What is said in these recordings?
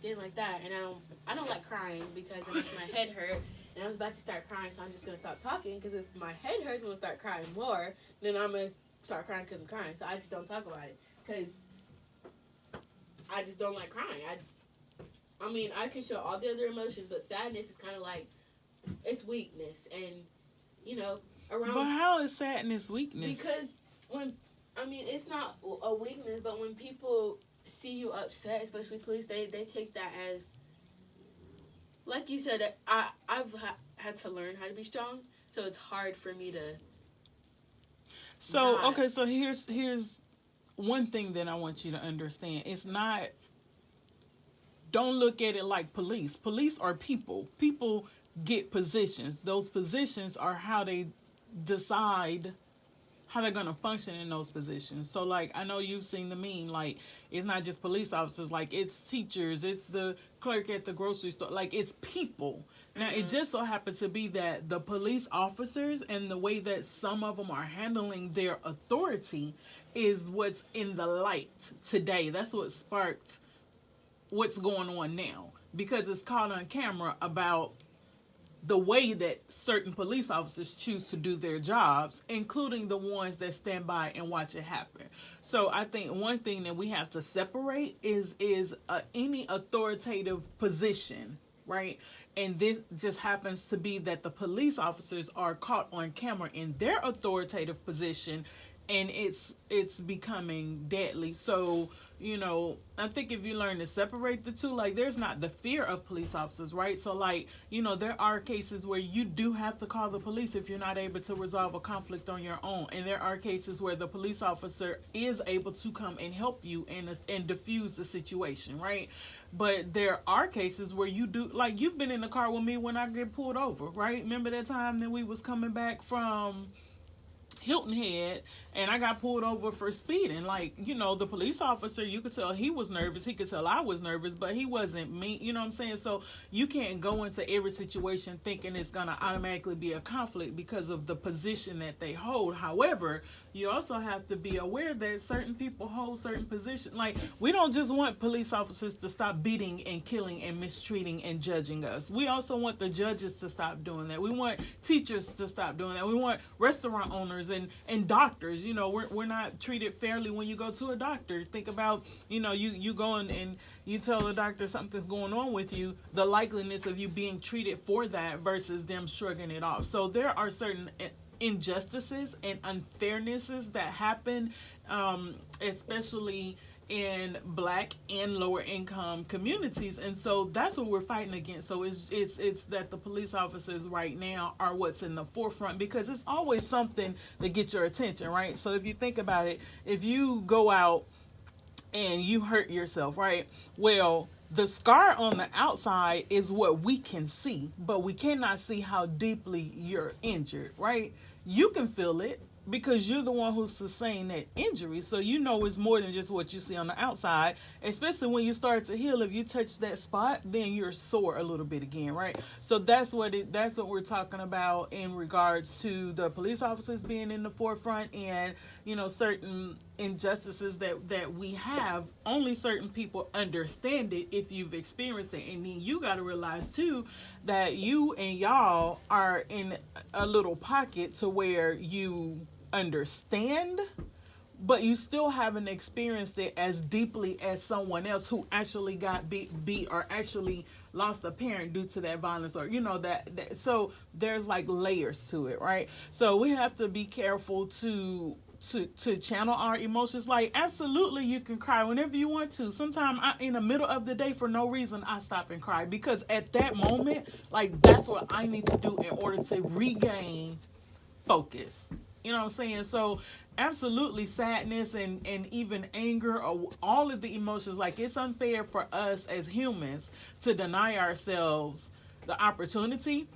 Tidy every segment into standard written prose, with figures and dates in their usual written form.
getting like that, and I don't like crying because it makes my head hurt. And I was about to start crying, so I'm just gonna stop talking. Because if my head hurts, I'm gonna start crying more. Then I'm gonna start crying because I'm crying. So I just don't talk about it because I just don't like crying. I mean, I can show all the other emotions, but sadness is kind of like it's weakness, and you know, around. But how is sadness weakness? Because it's not a weakness, but when people see you upset, especially police, they take that as, like you said, I've had to learn how to be strong, so it's hard for me to. So okay, so here's one thing that I want you to understand. It's not. Don't look at it like police. Police are people. People get positions. Those positions are how they decide how they're going to function in those positions. So, like, I know you've seen the meme, like, it's not just police officers, like, it's teachers, it's the clerk at the grocery store, like, it's people. Now, it just so happens to be that the police officers and the way that some of them are handling their authority is what's in the light today. That's what sparked what's going on now, because it's caught on camera about the way that certain police officers choose to do their jobs, including the ones that stand by and watch it happen. So I think one thing that we have to separate is any authoritative position, right? And this just happens to be that the police officers are caught on camera in their authoritative position, and it's becoming deadly. So, you know, I think if you learn to separate the two, like, there's not the fear of police officers, right? So, like, you know, there are cases where you do have to call the police if you're not able to resolve a conflict on your own. And there are cases where the police officer is able to come and help you and diffuse the situation, right? But there are cases where you do, like, you've been in the car with me when I get pulled over, right? Remember that time that we was coming back from Hilton Head, and I got pulled over for speeding. Like, you know, the police officer, you could tell he was nervous. He could tell I was nervous, but he wasn't me. You know what I'm saying? So you can't go into every situation thinking it's going to automatically be a conflict because of the position that they hold. However, you also have to be aware that certain people hold certain positions. Like, we don't just want police officers to stop beating and killing and mistreating and judging us. We also want the judges to stop doing that. We want teachers to stop doing that. We want restaurant owners and doctors. You know, we're not treated fairly when you go to a doctor. Think about, you know, you go and you tell the doctor something's going on with you, the likeliness of you being treated for that versus them shrugging it off. So there are certain injustices and unfairnesses that happen, especially in black and lower income communities, and so that's what we're fighting against. So it's that the police officers right now are what's in the forefront, because it's always something to get your attention, right? So if you think about it, if you go out and you hurt yourself, right? Well, the scar on the outside is what we can see, but we cannot see how deeply you're injured, right? You can feel it because you're the one who sustained that injury. So you know it's more than just what you see on the outside, especially when you start to heal. If you touch that spot, then you're sore a little bit again, right? So that's what we're talking about in regards to the police officers being in the forefront, and, you know, certain injustices that we have. Only certain people understand it if you've experienced it. And then you got to realize too that you and y'all are in a little pocket to where you understand, but you still haven't experienced it as deeply as someone else who actually got beat or actually lost a parent due to that violence, or, you know, that so there's like layers to it, right? So we have to be careful to channel our emotions. Like, absolutely you can cry whenever you want to. Sometimes in the middle of the day, for no reason, I stop and cry, because at that moment, like, that's what I need to do in order to regain focus. You know what I'm saying? So absolutely, sadness and even anger, or all of the emotions, like, it's unfair for us as humans to deny ourselves the opportunity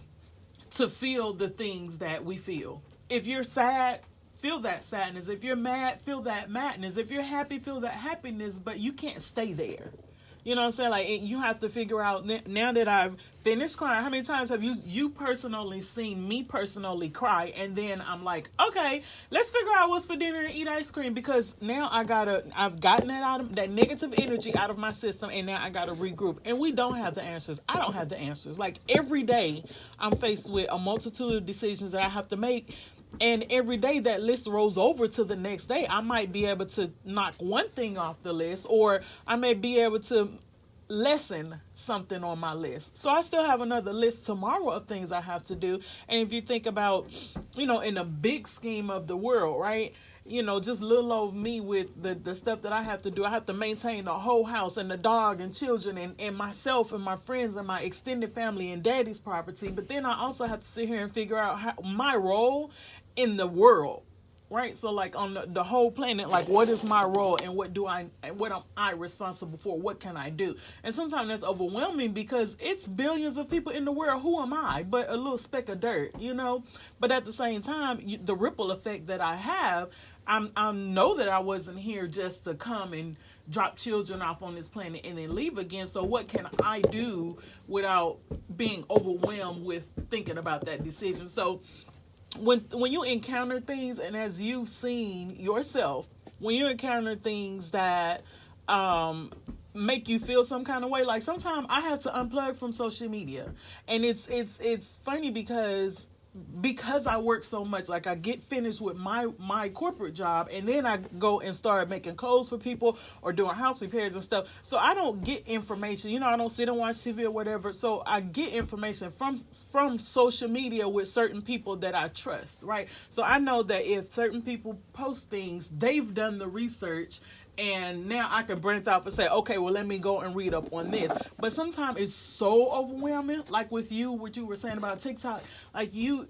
to feel the things that we feel. If you're sad, feel that sadness. If you're mad, feel that madness. If you're happy, feel that happiness, but you can't stay there. You know what I'm saying? Like, you have to figure out, now that I've finished crying, how many times have you personally seen me personally cry? And then I'm like, okay, let's figure out what's for dinner and eat ice cream, because now I've gotten that negative energy out of my system, and now I gotta regroup. And we don't have the answers. I don't have the answers. Like, every day I'm faced with a multitude of decisions that I have to make. And every day that list rolls over to the next day, I might be able to knock one thing off the list, or I may be able to lessen something on my list. So I still have another list tomorrow of things I have to do. And if you think about, in the big scheme of the world, right? Just little old me with the stuff that I have to do. I have to maintain the whole house and the dog and children and myself and my friends and my extended family and daddy's property. But then I also have to sit here and figure out my role in the world, right? So, like, on the whole planet, like, what is my role, and what am I responsible for? What can I do? And sometimes that's overwhelming, because it's billions of people in the world. Who am I but a little speck of dirt, But at the same time, the ripple effect that I have, I know that I wasn't here just to come and drop children off on this planet and then leave again. So what can I do without being overwhelmed with thinking about that decision? So when you encounter things, and as you've seen yourself, when you encounter things that make you feel some kind of way, like, sometimes I have to unplug from social media. And it's funny because I work so much. Like, I get finished with my corporate job, and then I go and start making clothes for people or doing house repairs and stuff. So I don't get information. I don't sit and watch TV or whatever. So I get information from social media with certain people that I trust, right? So I know that if certain people post things, they've done the research. And now I can branch out and say, okay, well, let me go and read up on this. But sometimes it's so overwhelming. Like with you, what you were saying about TikTok, like you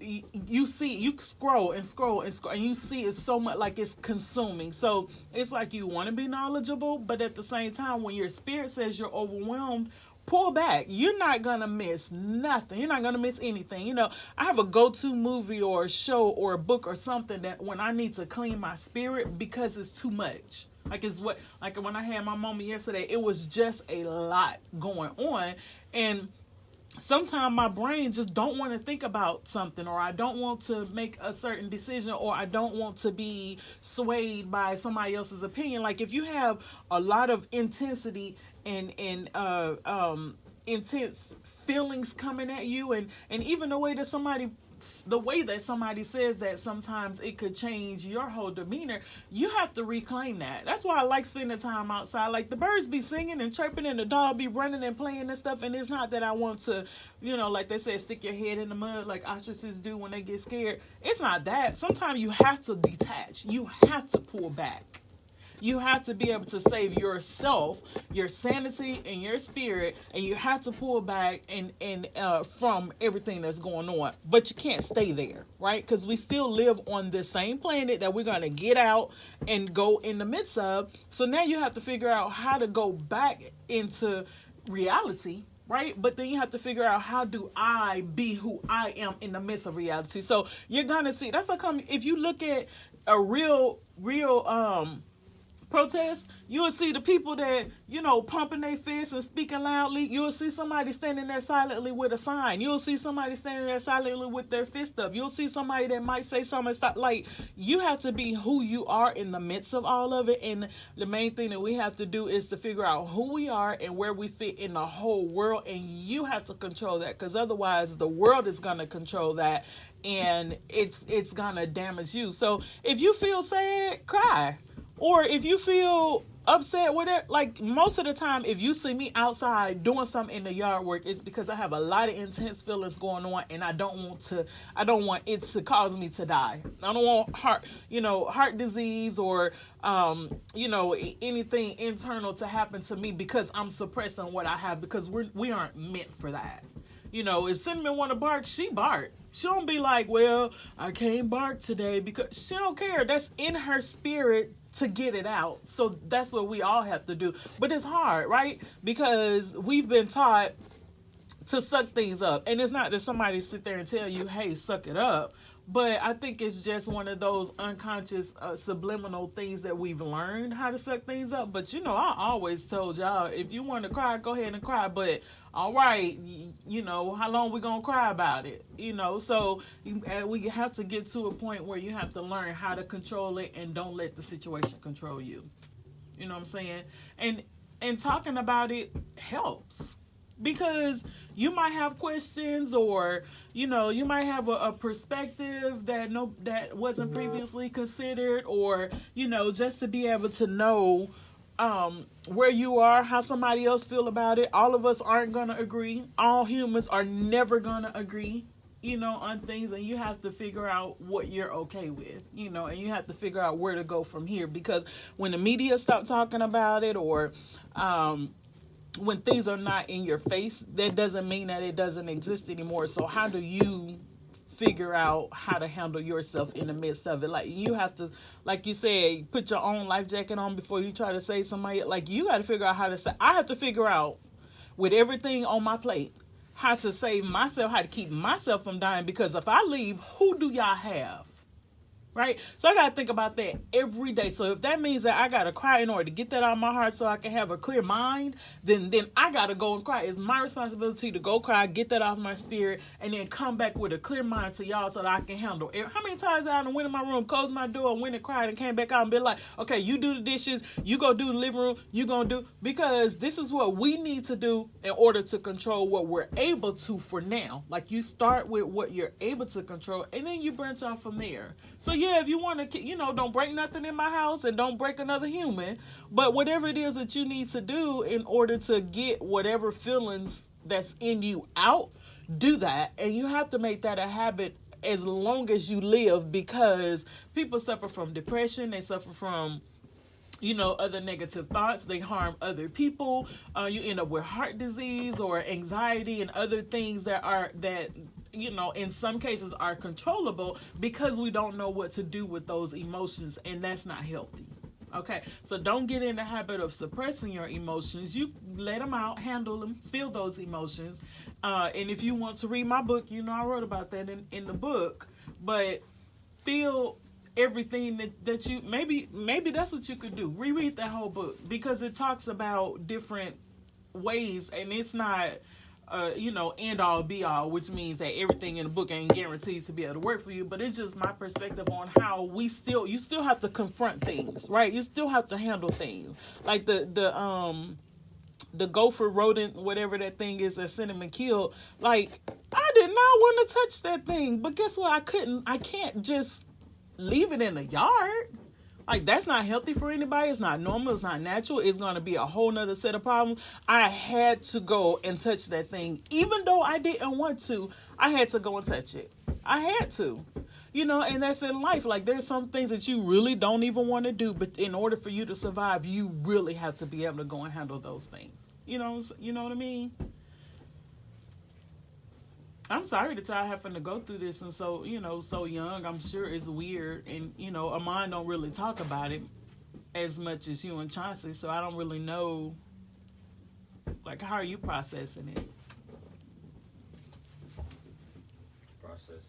see, you scroll and scroll and scroll, and you see it's so much, like, it's consuming. So it's like you want to be knowledgeable, but at the same time, when your spirit says you're overwhelmed, pull back. You're not going to miss nothing. You're not going to miss anything. I have a go-to movie or a show or a book or something that when I need to clean my spirit because it's too much. Like when I had my moment yesterday, it was just a lot going on. And sometimes my brain just don't want to think about something, or I don't want to make a certain decision, or I don't want to be swayed by somebody else's opinion. Like, if you have a lot of intensity and intense feelings coming at you, and even the way that somebody says that sometimes it could change your whole demeanor, you have to reclaim that. That's why I like spending time outside. Like, the birds be singing and chirping, and the dog be running and playing and stuff, and it's not that I want to, like they say, stick your head in the mud like ostriches do when they get scared. It's not that. Sometimes you have to detach. You have to pull back. You have to be able to save yourself, your sanity, and your spirit, and you have to pull back and from everything that's going on. But you can't stay there, right? Because we still live on the same planet that we're going to get out and go in the midst of. So now you have to figure out how to go back into reality, right? But then you have to figure out, how do I be who I am in the midst of reality? So you're going to see, that's how come if you look at a real protest, you'll see the people that, pumping their fists and speaking loudly. You'll see somebody standing there silently with a sign. You'll see somebody standing there silently with their fist up. You'll see somebody that might say something and stop. Like, you have to be who you are in the midst of all of it. And the main thing that we have to do is to figure out who we are and where we fit in the whole world. And you have to control that, because otherwise the world is going to control that, and it's going to damage you. So if you feel sad, cry. Or if you feel upset, whatever, like, most of the time, if you see me outside doing something in the yard work, it's because I have a lot of intense feelings going on, and I don't want it to cause me to die. I don't want heart disease or, anything internal to happen to me because I'm suppressing what I have, because we aren't meant for that. If Cinnamon want to bark, she bark. She don't be like, well, I can't bark today, because she don't care. That's in her spirit to get it out. So that's what we all have to do. But it's hard, right? Because we've been taught to suck things up. And it's not that somebody sit there and tell you, hey, suck it up. But I think it's just one of those unconscious, subliminal things that we've learned how to suck things up. But I always told y'all, if you want to cry, go ahead and cry. But all right, how long we gonna cry about it? So we have to get to a point where you have to learn how to control it and don't let the situation control you. You know what I'm saying? And talking about it helps, because you might have questions, or you might have a perspective that wasn't previously considered, or just to be able to know where you are, how somebody else feel about it. All of us aren't gonna agree. All humans are never gonna agree, on things, and you have to figure out what you're okay with, and you have to figure out where to go from here, because when the media stop talking about it, or when things are not in your face, that doesn't mean that it doesn't exist anymore. So how do you figure out how to handle yourself in the midst of it? Like, you have to, like you said, put your own life jacket on before you try to save somebody. Like, you got to figure out how to say. I have to figure out, with everything on my plate, how to save myself, how to keep myself from dying, because if I leave, who do y'all have? Right? So I got to think about that every day. So if that means that I got to cry in order to get that out of my heart so I can have a clear mind, then I got to go and cry. It's my responsibility to go cry, get that off my spirit, and then come back with a clear mind to y'all so that I can handle it. How many times I went in my room, closed my door, went and cried, and came back out and been like, okay, you do the dishes, you go do the living room, you going to do, because this is what we need to do in order to control what we're able to for now. Like, you start with what you're able to control, and then you branch off from there. So yeah, if you want to, don't break nothing in my house and don't break another human. But whatever it is that you need to do in order to get whatever feelings that's in you out, do that. And you have to make that a habit as long as you live, because people suffer from depression. They suffer from other negative thoughts. They harm other people. You end up with heart disease or anxiety and other things that in some cases are controllable, because we don't know what to do with those emotions, and that's not healthy. Okay, so don't get in the habit of suppressing your emotions. You let them out, handle them, feel those emotions. And if you want to read my book, I wrote about that in the book. But feel everything that you, maybe that's what you could do. Reread that whole book, because it talks about different ways, and it's not end all be all, which means that everything in the book ain't guaranteed to be able to work for you. But it's just my perspective on how you still have to confront things, right? You still have to handle things, like the gopher rodent, whatever that thing is that Cinnamon killed. Like, I did not want to touch that thing, but guess what? I can't just leave it in the yard. Like, that's not healthy for anybody. It's not normal. It's not natural. It's going to be a whole nother set of problems. I had to go and touch that thing. Even though I didn't want to, I had to go and touch it. I had to. And that's in life. Like, there's some things that you really don't even want to do, but in order for you to survive, you really have to be able to go and handle those things. You know what I mean? I'm sorry that y'all having to go through this, and so young. I'm sure it's weird, and Amon don't really talk about it as much as you and Chauncey, so I don't really know. Like, how are you processing it? Processing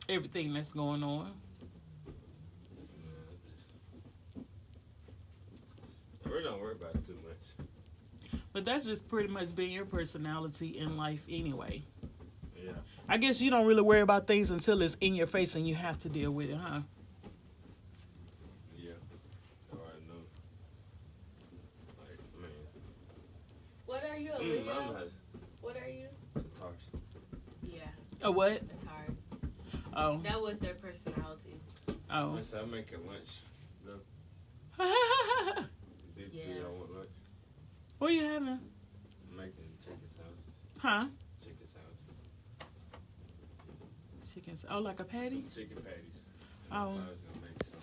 everything that's going on. I really don't worry about it too much. But that's just pretty much being your personality in life anyway. Yeah. I guess you don't really worry about things until it's in your face and you have to deal with it, huh? Yeah. Oh, I know. Like, man. What are you, a Leo? What are you? Guitars. Yeah. A what? Guitars. Oh. That was their personality. Oh. I'm making lunch. No. Did y'all want lunch? What are you having? I'm making chicken sandwiches. Huh? Chicken sandwiches. Chicken. Oh, like a patty? Some chicken patties. Oh. I was gonna make some.